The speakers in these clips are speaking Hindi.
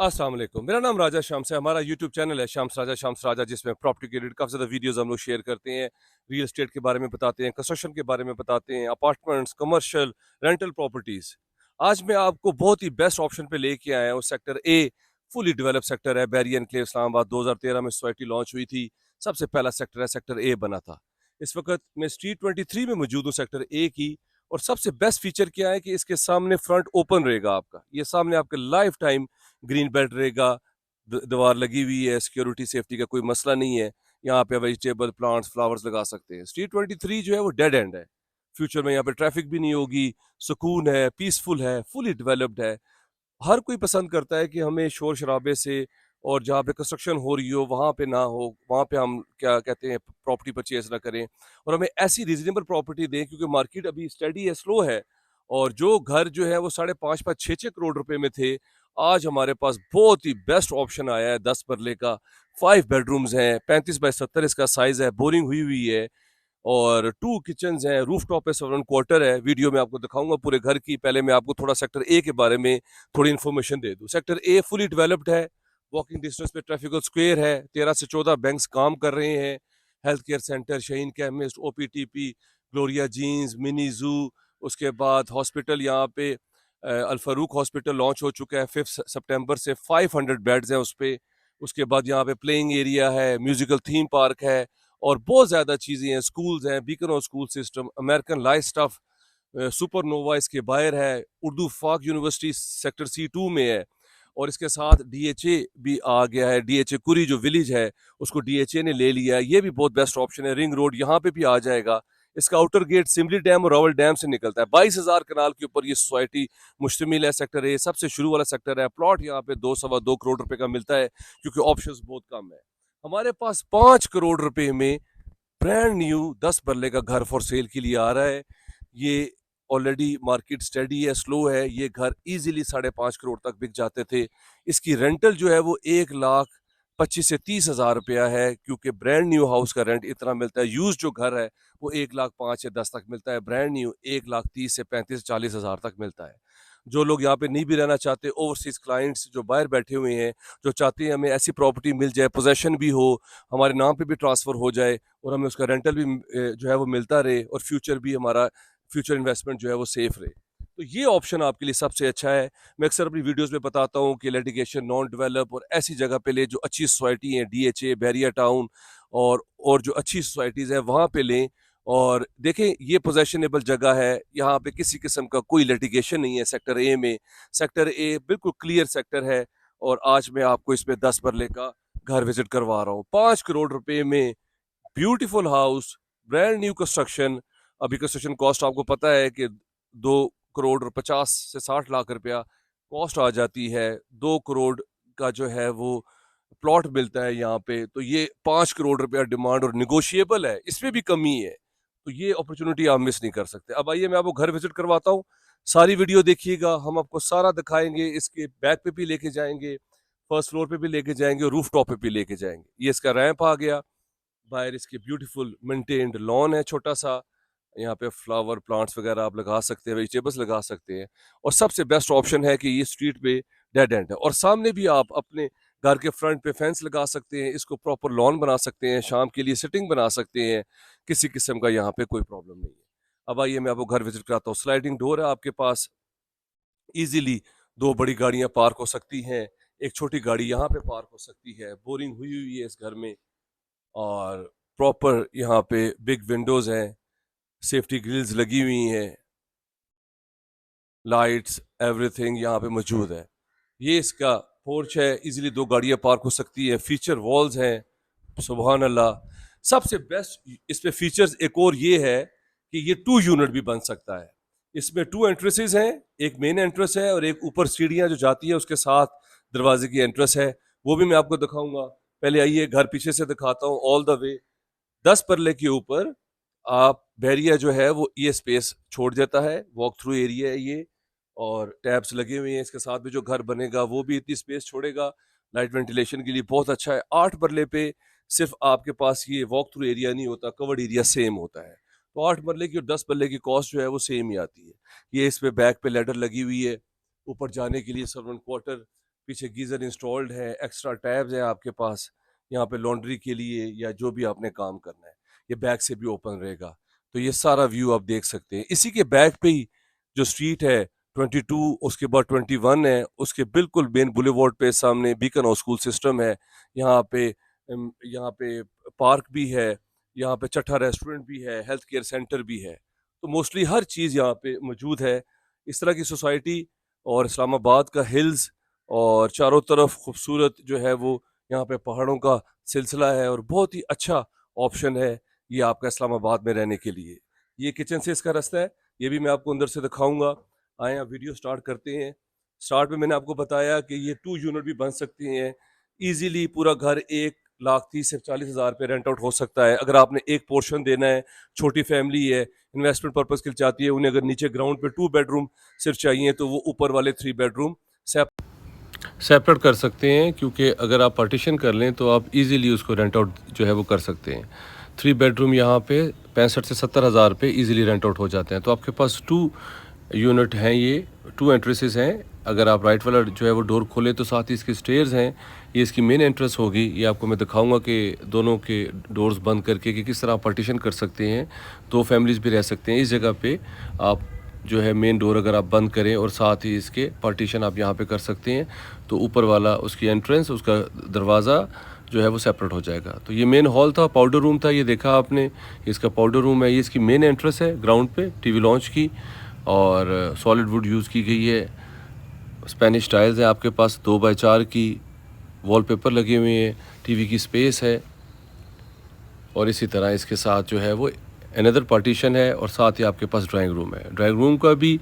अस्सलाम वालेकुम। मेरा नाम राजा शम्स है। हमारा यूट्यूब चैनल है शम्स राजा, जिसमें प्रॉपर्टी के रिलेटेड काफ़ी ज़्यादा वीडियोस हम लोग शेयर करते हैं। रियल एस्टेट के बारे में बताते हैं, कंस्ट्रक्शन के बारे में बताते हैं, अपार्टमेंट्स, कमर्शियल, रेंटल प्रॉपर्टीज़। आज मैं आपको बहुत ही बेस्ट ऑप्शन पे लेके आया हूँ। Sector A fully develop sector है। बैरियर एनक्लेव इस्लामाबाद 2013 में सोसाइटी लॉन्च हुई थी। सबसे पहला सेक्टर है, सेक्टर ए बना था। इस वक्त मैं स्ट्रीट 23 में मौजूद हूँ, सेक्टर ए की। और सबसे बेस्ट फीचर क्या है कि इसके सामने फ्रंट ओपन रहेगा आपका। ये सामने आपके लाइफ टाइम ग्रीन बेल्ट रहेगा। दीवार लगी हुई है, सिक्योरिटी सेफ्टी का कोई मसला नहीं है। यहाँ पे वेजिटेबल प्लांट्स फ्लावर्स लगा सकते हैं। स्ट्रीट 23 जो है वो डेड एंड है। फ्यूचर में यहाँ पे ट्रैफिक भी नहीं होगी। सुकून है, पीसफुल है, फुली डेवलप्ड है। हर कोई पसंद करता है कि हमें शोर शराबे से और जहाँ पे कंस्ट्रक्शन हो रही हो वहाँ पे ना हो, वहाँ पे हम क्या कहते हैं प्रॉपर्टी परचेज ना करें। और हमें ऐसी रीजनेबल प्रॉपर्टी दें, क्योंकि मार्केट अभी स्टडी है, स्लो है। और जो घर जो है वो 5.5 6 6 करोड़ रुपए में थे, आज हमारे पास बहुत ही बेस्ट ऑप्शन आया है 10 मरले का। 5 बेडरूम्स हैं, 35 बाई 70 इसका साइज है, बोरिंग हुई हुई है। और 2 किचन हैं, रूफ टॉप है, 7 क्वार्टर है। वीडियो में आपको दिखाऊंगा पूरे घर की। पहले मैं आपको थोड़ा सेक्टर ए के बारे में थोड़ी इन्फॉर्मेशन दे दूं। सेक्टर ए फुली डेवलप्ड है। वॉकिंग डिस्टेंस पे ट्रैफिकल स्क्वायर है। 13 से 14 बैंक्स काम कर रहे हैं। Health care centre, Shaheen chemist, OPTP, Gloria Jeans, mini zoo. उसके बाद हॉस्पिटल यहाँ पे अल फरूक हॉस्पिटल लॉन्च हो चुका है 5 सितंबर से। 500 बेड्स हैं उस पे। उसके बाद यहाँ पे प्लेइंग एरिया है, म्यूजिकल थीम पार्क है, और बहुत ज़्यादा चीज़ें हैं। स्कूल्स हैं, beacon school system, American life stuff, supernova इसके बाहर है। उर्दू फाक यूनिवर्सिटी सेक्टर C2 में है। और इसके साथ DHA भी आ गया है। DHA कुरी जो विलेज है उसको DHA ने ले लिया है। ये भी बहुत बेस्ट ऑप्शन है। रिंग रोड यहाँ पे भी आ जाएगा। इसका आउटर गेट सिमली डैम और रावल डैम से निकलता है। 22,000 कनाल के ऊपर ये सोसाइटी मुश्तमिल है। सेक्टर ए सबसे शुरू वाला सेक्टर है। प्लॉट यहाँ पे 2 सवा 2 करोड़ रुपए का मिलता है, क्योंकि ऑप्शंस बहुत कम है। हमारे पास 5 करोड़ रुपए में ब्रांड न्यू 10 मरले का घर फॉर सेल के लिए आ रहा है। ये ऑलरेडी मार्केट स्टडी है, स्लो है। ये घर इजीली 5.5 करोड़ तक बिक जाते थे। इसकी रेंटल जो है वो 1,25,000 से 30,000 रुपया है, क्योंकि ब्रांड न्यू हाउस का रेंट इतना मिलता है। यूज जो घर है वो 1,05,000 से 10 तक मिलता है। ब्रांड न्यू 1,30,000 से 35,000 40,000 तक मिलता है। जो लोग यहाँ पे नहीं भी रहना चाहते, ओवरसीज क्लाइंट्स जो बाहर बैठे हुए हैं, जो चाहते हैं हमें ऐसी प्रॉपर्टी मिल जाए, पोजेशन भी हो, हमारे नाम पे भी ट्रांसफर हो जाए, और हमें उसका रेंटल भी जो है वो मिलता रहे, और फ्यूचर भी हमारा फ्यूचर इन्वेस्टमेंट जो है वो सेफ रहे, तो ये ऑप्शन आपके लिए सबसे अच्छा है। मैं अक्सर अपनी वीडियोस में बताता हूँ कि लिटिगेशन नॉन डेवलप और ऐसी जगह पे ले जो अच्छी सोसाइटी है, DHA, बैरिया टाउन, और जो अच्छी सोसाइटीज़ हैं वहाँ पे लें। और देखें, ये पोजेशनेबल जगह है, यहाँ पे किसी किस्म का कोई लिटिगेशन नहीं है। सेक्टर ए में, सेक्टर ए बिल्कुल क्लियर सेक्टर है। और आज मैं आपको इसमें 10 मरले का घर विजिट करवा रहा हूँ 5 करोड़ रुपए में। Beautiful house, brand new construction. अभी कंस्ट्रक्शन कॉस्ट आपको पता है कि 2,50 से 60 लाख रुपया कॉस्ट आ जाती है। 2 करोड़ का जो है वो प्लॉट मिलता है यहाँ पे। तो ये 5 करोड़ रुपया डिमांड और निगोशिएबल है, इसमें भी कमी है। तो ये अपॉर्चुनिटी आप मिस नहीं कर सकते। अब आइए मैं आपको घर विजिट करवाता हूँ। सारी वीडियो देखिएगा, हम आपको सारा दिखाएंगे। इसके बैक पे भी लेके जाएंगे, फर्स्ट फ्लोर पे भी लेके जाएंगे, और रूफ टॉप पे भी लेके जाएंगे। ये इसका रैंप आ गया। बाहर इसके ब्यूटीफुल मेंटेन्ड लॉन है छोटा सा। यहाँ पे फ्लावर प्लांट्स वगैरह आप लगा सकते हैं, वेजिटेबल्स लगा सकते हैं। और सबसे बेस्ट ऑप्शन है कि ये स्ट्रीट पे डेड एंड है, और सामने भी आप अपने घर के फ्रंट पे फेंस लगा सकते हैं। इसको प्रॉपर लॉन बना सकते हैं, शाम के लिए सिटिंग बना सकते हैं। किसी किस्म का यहाँ पे कोई प्रॉब्लम नहीं है। अब आइए मैं आपको घर विजिट कराता हूँ। स्लाइडिंग डोर है आपके पास। इजीली 2 बड़ी गाड़ियाँ पार्क हो सकती हैं, एक छोटी गाड़ी यहाँ पे पार्क हो सकती है। बोरिंग हुई हुई है इस घर में। और प्रॉपर यहाँ पे बिग विंडोज हैं, सेफ्टी ग्रिल्स लगी हुई हैं, लाइट्स एवरीथिंग यहाँ पे मौजूद है। ये इसका पोर्च है, इजीली 2 गाड़ियाँ पार्क हो सकती है। फीचर वॉल्स हैं, सुबहान अल्लाह। सबसे बेस्ट इस पे फीचर्स एक और ये है कि ये 2 यूनिट भी बन सकता है। इसमें 2 एंट्रेंसेस हैं, एक मेन एंट्रेंस है और एक ऊपर सीढ़ियाँ जो जाती है उसके साथ दरवाजे की एंट्रेंस है। वो भी मैं आपको दिखाऊंगा। पहले आइए घर पीछे से दिखाता हूँ ऑल द वे। 10 परले के ऊपर आप बैरिया जो है वो ये स्पेस छोड़ देता है, वॉक थ्रू एरिया है ये। और टैब्स लगे हुए हैं इसके साथ भी। जो घर बनेगा वो भी इतनी स्पेस छोड़ेगा, लाइट वेंटिलेशन के लिए बहुत अच्छा है। 8 मरले पे सिर्फ आपके पास ये वॉक थ्रू एरिया नहीं होता, कवर्ड एरिया सेम होता है। तो 8 मरले की और 10 मरले की कॉस्ट जो है वो सेम ही आती है। ये इस पे बैक पे लैडर लगी हुई है ऊपर जाने के लिए, सर्वेंट क्वार्टर। पीछे गीज़र इंस्टॉल्ड है, एक्स्ट्रा टैब्स हैं आपके पास यहाँ पे लॉन्ड्री के लिए या जो भी आपने काम करना है। ये बैक से भी ओपन रहेगा। तो ये सारा व्यू आप देख सकते हैं। इसी के बैक पे ही जो स्ट्रीट है 22, उसके बाद 21 है, उसके बिल्कुल मेन बुलेवार्ड पे सामने बीकन हाउस स्कूल सिस्टम है। यहाँ पे पार्क भी है, यहाँ पे चट्टा रेस्टोरेंट भी है, हेल्थ केयर सेंटर भी है। तो मोस्टली हर चीज़ यहाँ पे मौजूद है। इस तरह की सोसाइटी और इस्लामाबाद का हिल्स और चारों तरफ खूबसूरत जो है वो यहाँ पे पहाड़ों का सिलसिला है और बहुत ही अच्छा ऑप्शन है ये आपका इस्लामाबाद में रहने के लिए। ये किचन से इसका रास्ता है, ये भी मैं आपको अंदर से दिखाऊंगा। आए आप वीडियो स्टार्ट करते हैं। स्टार्ट में मैंने आपको बताया कि ये 2 यूनिट भी बन सकती हैं इजीली। पूरा घर 1,30,000 से 40,000 पे रेंट आउट हो सकता है। अगर आपने एक पोर्शन देना है, छोटी फैमिली है, इन्वेस्टमेंट पर्पज के लिए चाहती है, उन्हें अगर नीचे ग्राउंड पे 2 बेडरूम सिर्फ चाहिए तो वो ऊपर वाले 3 बेडरूम सेपरेट कर सकते हैं, क्योंकि अगर आप पार्टीशन कर लें तो आप इजीली उसको रेंट आउट जो है वो कर सकते हैं। 3 बेडरूम यहाँ पे 65 से 70,000 पे इजीली रेंट आउट हो जाते हैं। तो आपके पास 2 यूनिट हैं, ये 2 एंट्रेंसेस हैं। अगर आप राइट वाला जो है वो डोर खोलें तो साथ ही इसके स्टेयर्स हैं। ये इसकी मेन एंट्रेंस होगी। ये आपको मैं दिखाऊंगा कि दोनों के डोर्स बंद करके कि किस तरह आप पार्टीशन कर सकते हैं। 2 फैमिलीज़ भी रह सकते हैं इस जगह पे। आप जो है मेन डोर अगर आप बंद करें और साथ ही इसके पार्टीशन आप यहाँ पे कर सकते हैं, तो ऊपर वाला उसकी एंट्रेंस, उसका दरवाज़ा जो है वो सेपरेट हो जाएगा। तो ये मेन हॉल था, पाउडर रूम था, ये देखा आपने, इसका पाउडर रूम है। ये इसकी मेन एंट्रेंस है ग्राउंड पे टीवी लॉन्च की, और सॉलिड वुड यूज़ की गई है। स्पेनिश टाइल्स है आपके पास, 2x4 की वॉलपेपर लगे हुए हैं, टीवी की स्पेस है, और इसी तरह इसके साथ जो है वो अनदर पार्टीशन है, और साथ ही आपके पास ड्राइंग रूम है। ड्राइंग रूम का भी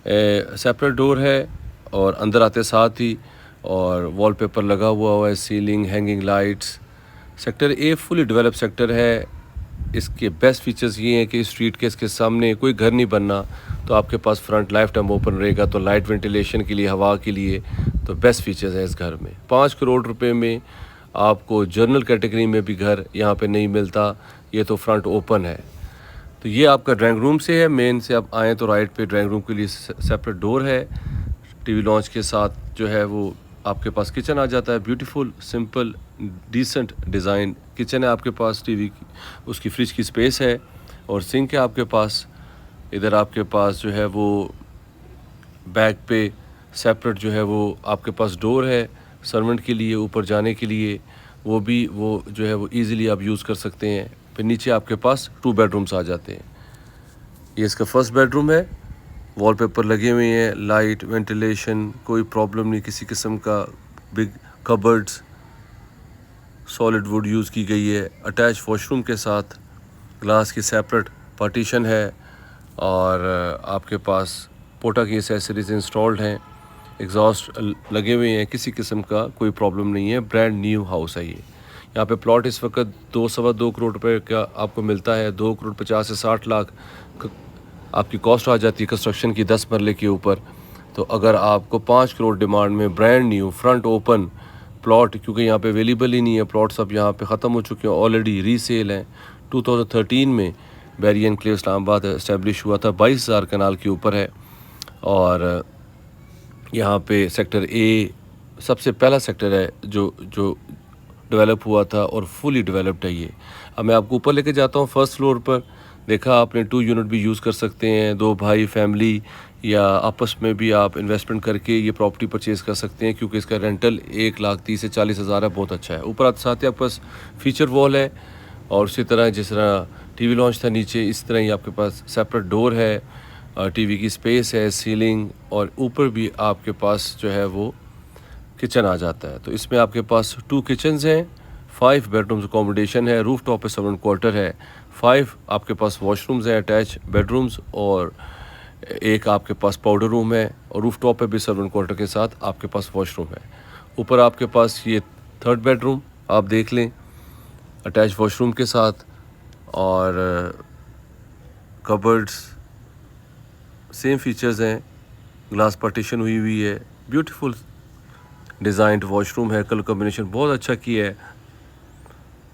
सेपरेट डोर है, और अंदर आते साथ ही और वॉलपेपर लगा हुआ है, ceiling, hanging lights. Sector A fully develop sector है। इसके बेस्ट फीचर्स ये हैं कि स्ट्रीट के इसके सामने कोई घर नहीं बनना, तो आपके पास फ्रंट लाइफ टाइम ओपन रहेगा, तो लाइट वेंटिलेशन के लिए, हवा के लिए तो बेस्ट फीचर्स हैं इस घर में। 5 करोड़ रुपए में आपको जर्नल कैटेगरी में भी घर यहाँ पे नहीं मिलता। ये तो फ्रंट ओपन है। तो ये आपका ड्राइंग रूम से है। मेन से आप आएँ तो राइट पे ड्राइंग रूम के लिए सेपरेट डोर है। टीवी लॉन्च के साथ जो है वो आपके पास किचन आ जाता है। Beautiful, simple, decent design kitchen है आपके पास। टीवी की, उसकी फ्रिज की स्पेस है, और सिंक है आपके पास। इधर आपके पास जो है वो बैक पे सेपरेट जो है वो आपके पास डोर है सर्वेंट के लिए ऊपर जाने के लिए। वो जो है वो ईज़िली आप यूज़ कर सकते हैं। फिर नीचे आपके पास 2 बेडरूम्स आ जाते हैं। ये इसका फर्स्ट बेडरूम है। वॉलपेपर लगे हुए हैं, लाइट, वेंटिलेशन, कोई प्रॉब्लम नहीं किसी किस्म का। Big cupboards, solid wood use की गई है। अटैच वॉशरूम के साथ ग्लास की सेपरेट पार्टीशन है, और आपके पास पोटा की एसेसरीज इंस्टॉल्ड हैं। एग्जॉस्ट लगे हुए हैं, किसी किस्म का कोई प्रॉब्लम नहीं है। ब्रांड न्यू हाउस है ये। यहाँ पे प्लॉट इस वक्त 2-2.25 करोड़ रुपए का आपको मिलता है। 2 करोड़ 50 से 60 लाख आपकी कॉस्ट आ जाती है कंस्ट्रक्शन की 10 मरले के ऊपर। तो अगर आपको 5 करोड़ डिमांड में brand new front open plot, क्योंकि यहाँ पे अवेलेबल ही नहीं है प्लॉट, सब यहाँ पे ख़त्म हो चुके हैं, ऑलरेडी रीसेल हैं। 2013 में बैरी एनक्लेव इस्लामाबाद इस्टेब्लिश हुआ था, 22,000 कनाल के ऊपर है। और यहाँ पे सेक्टर ए सबसे पहला सेक्टर है जो डेवलप हुआ था, और फुली डेवलप्ड है ये। अब मैं आपको ऊपर लेके जाता हूँ फर्स्ट फ्लोर पर। देखा आपने 2 यूनिट भी यूज़ कर सकते हैं, 2 भाई फैमिली, या आपस में भी आप इन्वेस्टमेंट करके ये प्रॉपर्टी परचेज़ कर सकते हैं, क्योंकि इसका रेंटल 1,30,000 से 40,000 है, बहुत अच्छा है। ऊपर आते साथ ही आपके पास फीचर वॉल है, और उसी तरह जिस तरह टीवी लॉन्च था नीचे, इस तरह ही आपके पास सेपरेट डोर है, टीवी की स्पेस है, सीलिंग, और ऊपर भी आपके पास जो है वो किचन आ जाता है। तो इसमें आपके पास 2 किचन्स हैं, 5 बेडरूम्स अकोमोडेशन है, रूफ टॉप पे सर्वेंट क्वार्टर है, 5 आपके पास वॉशरूम्स हैं, अटैच बेडरूम्स, और एक आपके पास पाउडर रूम है, और रूफ टॉप पे भी सर्वेंट क्वार्टर के साथ आपके पास वॉशरूम है। ऊपर आपके पास ये 3rd बेडरूम आप देख लें, अटैच वॉशरूम के साथ, और कबर्ड्स सेम फीचर्स हैं, ग्लास पार्टीशन हुई है, ब्यूटीफुल डिज़ाइंड वॉशरूम है, कलर कॉम्बिनेशन बहुत अच्छा किया है,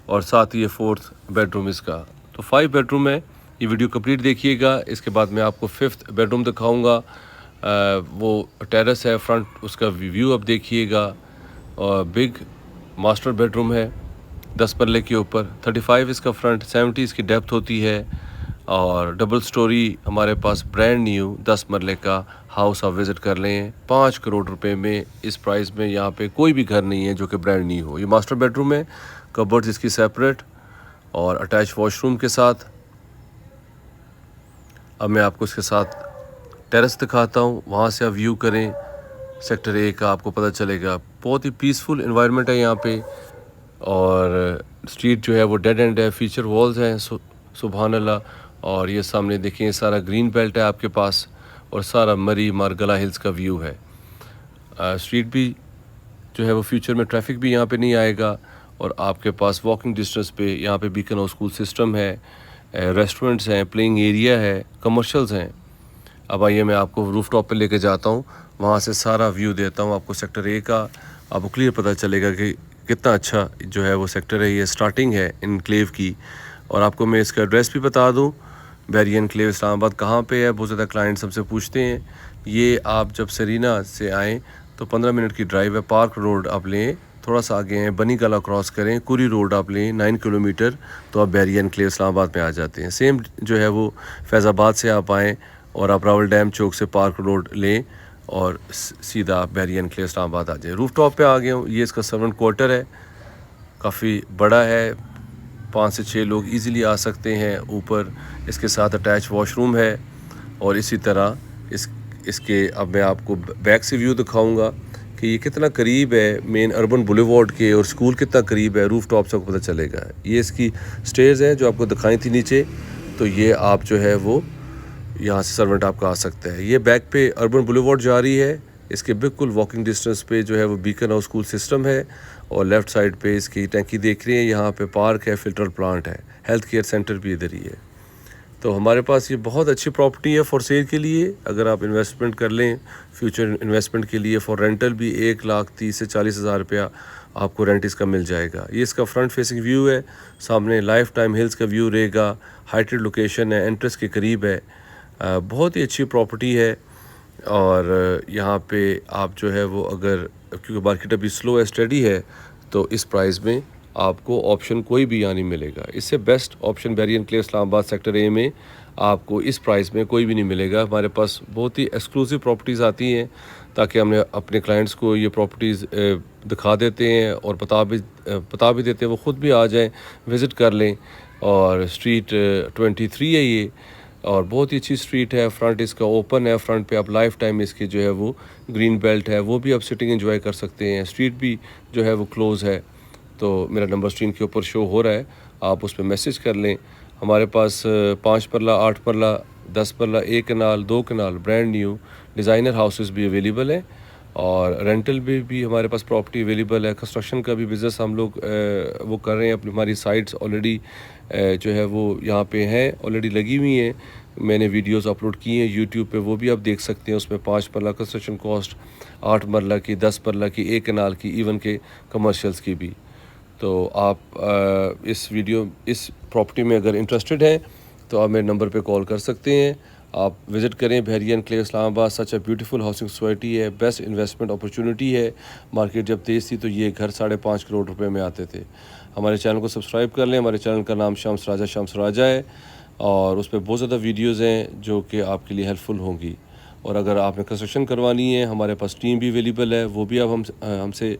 और साथ ही ये 4th बेडरूम इसका। तो 5 बेडरूम है। ये वीडियो कंप्लीट देखिएगा, इसके बाद मैं आपको 5th बेडरूम दिखाऊंगा। वो टेरेस है, फ्रंट उसका व्यू अब देखिएगा। और बिग मास्टर बेडरूम है 10 मरले के ऊपर, 35 इसका फ्रंट, 70 इसकी डेप्थ होती है। और डबल स्टोरी हमारे पास ब्रांड न्यू 10 मरले का हाउस आप विज़िट कर लें। 5 करोड़ रुपए में इस प्राइस में यहाँ पे कोई भी घर नहीं है जो कि ब्रांड न्यू हो। ये मास्टर बेडरूम है, कबर्ड्स इसकी सेपरेट और अटैच वॉशरूम के साथ। अब मैं आपको इसके साथ टेरेस दिखाता हूँ, वहाँ से आप व्यू करें सेक्टर ए का, आपको पता चलेगा। बहुत ही पीसफुल एनवायरनमेंट है यहाँ पे। और स्ट्रीट जो है वो डेड एंड है, फीचर वॉल्स हैं, सुभान अल्लाह। और ये सामने देखिए सारा ग्रीन बेल्ट है आपके पास और सारा मरी मारगला हिल्स का व्यू है। स्ट्रीट भी जो है वो फ्यूचर में ट्रैफिक भी यहाँ पे नहीं आएगा। और आपके पास वॉकिंग डिस्टेंस पे यहाँ पे बीकन हाउस स्कूल सिस्टम है, रेस्टोरेंट्स हैं, प्लेइंग एरिया है, कमर्शियल्स हैं। अब आइए मैं आपको रूफ टॉप पर लेके जाता हूँ, वहाँ से सारा व्यू देता हूँ आपको सेक्टर ए का। आपको क्लियर पता चलेगा कि कितना अच्छा जो है वो सेक्टर है। ये स्टार्टिंग है इनक्लेव की। और आपको मैं इसका एड्रेस भी बता दूँ, बैरियर एनक्लेव इस्लामाबाद कहाँ पे है। बहुत ज़्यादा क्लाइंट्स हमसे पूछते हैं। ये आप जब सरीना से आएँ तो 15 मिनट की ड्राइव है। पार्क रोड आप लें, थोड़ा सा आगे हैं, बनी कला क्रॉस करें, कुरी रोड आप लें 9 किलोमीटर, तो आप बैरियर एनक्लेव इस्लामाबाद में आ जाते हैं। सेम जो है वो फैज़ाबाद से आप आएँ और आप रावल डैम चौक से पार्क रोड लें और सीधा आप बैरियर एनक्लेव इस्लामाबाद आ जाए। रूफ टॉप पर आ गया हूँ। ये इसका सर्वेंट क्वार्टर है, काफ़ी बड़ा है, 5 से 6 लोग इजीली आ सकते हैं। ऊपर इसके साथ अटैच वॉशरूम है। और इसी तरह इसके अब मैं आपको बैक से व्यू दिखाऊंगा कि ये कितना करीब है मेन अर्बन बुलेवार्ड के, और स्कूल कितना करीब है। रूफ टॉप से आपको पता चलेगा। ये इसकी स्टेयर्स हैं जो आपको दिखाई थी नीचे, तो ये आप जो है वो यहाँ से सर्वेंट आपका आ सकता है। ये बैक पे अर्बन बुलेवार्ड जा रही है, इसके बिल्कुल वॉकिंग डिस्टेंस पे जो है वो बीकन हाउस स्कूल सिस्टम है। और लेफ़्ट साइड पे इसकी टैंकी देख रहे हैं, यहाँ पे पार्क है, फिल्टर प्लांट है, हेल्थ केयर सेंटर भी इधर ही है। तो हमारे पास ये बहुत अच्छी प्रॉपर्टी है फॉर सेल के लिए। अगर आप इन्वेस्टमेंट कर लें फ्यूचर इन्वेस्टमेंट के लिए, फॉर रेंटल भी 1,30,000 से 40,000 रुपया आपको रेंट इसका मिल जाएगा। ये इसका फ्रंट फेसिंग व्यू है, सामने लाइफ टाइम हिल्स का व्यू रहेगा। हाइटेड लोकेशन है, एंट्रेंस के करीब है। बहुत ही अच्छी प्रॉपर्टी है। और यहाँ पे आप जो है वो अगर, क्योंकि मार्केट अभी स्लो है, स्टडी है, तो इस प्राइस में आपको ऑप्शन कोई भी यहाँ नहीं मिलेगा। इससे best option barrier enclave Islamabad sector A में आपको इस प्राइस में कोई भी नहीं मिलेगा। हमारे पास बहुत ही एक्सक्लूसिव प्रॉपर्टीज़ आती हैं, ताकि हमने अपने क्लाइंट्स को ये प्रॉपर्टीज़ दिखा देते हैं और बता भी देते हैं, वो ख़ुद भी आ जाएं, विज़िट कर लें। और स्ट्रीट 23 है ये, और बहुत ही अच्छी स्ट्रीट है। फ्रंट इसका ओपन है, फ्रंट पे आप लाइफ टाइम इसकी जो है वो ग्रीन बेल्ट है, वो भी आप सिटिंग एंजॉय कर सकते हैं। स्ट्रीट भी जो है वो क्लोज़ है। तो मेरा नंबर स्क्रीन के ऊपर शो हो रहा है, आप उस पर मैसेज कर लें। हमारे पास 5 मरला, 8 मरला, 10 मरला, 1 कनाल, 2 कनाल ब्रांड न्यू डिज़ाइनर हाउसेस भी अवेलेबल हैं। और रेंटल भी हमारे पास प्रॉपर्टी अवेलेबल है। कंस्ट्रक्शन का भी बिज़नेस हम लोग वो कर रहे हैं। अपनी हमारी साइट्स ऑलरेडी जो है वो यहाँ पे हैं, ऑलरेडी लगी हुई हैं। मैंने वीडियोस अपलोड की हैं यूट्यूब पे, वो भी आप देख सकते हैं। उसमें 5 मरला कंस्ट्रक्शन कॉस्ट, 8 मरला की, 10 मरला की, 1 कनाल की, इवन के कमर्शियल्स की भी। तो आप इस प्रॉपर्टी में अगर इंटरेस्टेड हैं तो आप मेरे नंबर पे कॉल कर सकते हैं। आप विज़िट करें barrier enclave Islamabad. Such a beautiful housing society है, बेस्ट इन्वेस्टमेंट अपॉर्चुनिटी है। मार्केट जब तेज़ थी तो ये घर 5.5 करोड़ रुपए में आते थे। हमारे चैनल को सब्सक्राइब कर लें। हमारे चैनल का नाम शम्स राजा है, और उस पर बहुत ज़्यादा वीडियोज़ हैं जो कि आपके लिए हेल्पफुल होंगी। और अगर आपने कंस्ट्रक्शन करवानी है, हमारे पास टीम भी अवेलेबल है, वो भी आप हमसे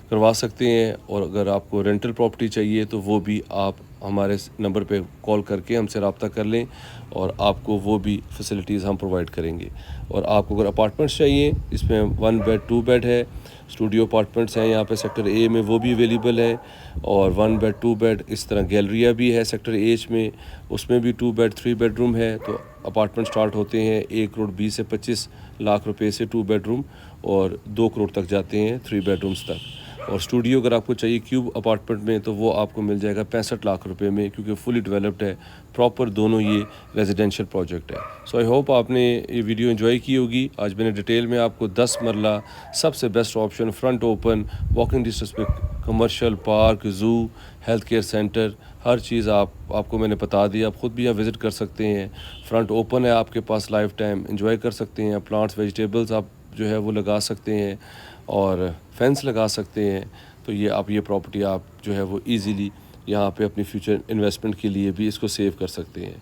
करवा सकते हैं। और अगर आपको रेंटल प्रॉपर्टी चाहिए तो वो भी आप हमारे नंबर पे कॉल करके हमसे रब्ता कर लें, और आपको वो भी फैसिलिटीज़ हम प्रोवाइड करेंगे। और आपको अगर अपार्टमेंट्स चाहिए, इसमें 1 बेड 2 बेड है, स्टूडियो अपार्टमेंट्स हैं यहाँ पे सेक्टर ए में, वो भी अवेलेबल है। और 1 बेड 2 बेड इस तरह गैलरिया भी है सेक्टर एच में, उसमें भी 2 बेड 3 बेडरूम है। तो अपार्टमेंट स्टार्ट होते हैं 1 करोड़ 20 से 25 लाख रुपए से 2 बेडरूम, और 2 करोड़ तक जाते हैं 3 बेडरूम्स तक। और स्टूडियो अगर आपको चाहिए क्यूब अपार्टमेंट में तो वो आपको मिल जाएगा 65 लाख रुपए में, क्योंकि फुली डेवलप्ड है, प्रॉपर दोनों ये रेजिडेंशियल प्रोजेक्ट है। सो आई होप आपने ये वीडियो एंजॉय की होगी। आज मैंने डिटेल में आपको 10 मरला सबसे best option, front open, walking distance पे commercial, park, zoo, health care centre, हर चीज़ आपको मैंने बता दी। आप ख़ुद भी यहाँ विज़िट कर सकते हैं। फ्रंट ओपन है आपके पास, लाइफ टाइम एंजॉय कर सकते हैं। प्लांट्स, वेजिटेबल्स आप जो है वो लगा सकते हैं और फेंस लगा सकते हैं। तो ये प्रॉपर्टी आप जो है वो इजीली यहाँ पे अपनी फ्यूचर इन्वेस्टमेंट के लिए भी इसको सेव कर सकते हैं।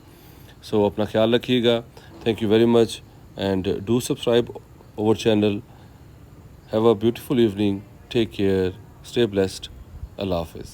सो अपना ख्याल रखिएगा। Thank you very much and do subscribe our channel. Have a beautiful evening, take care, stay blessed, Allah हाफिज़।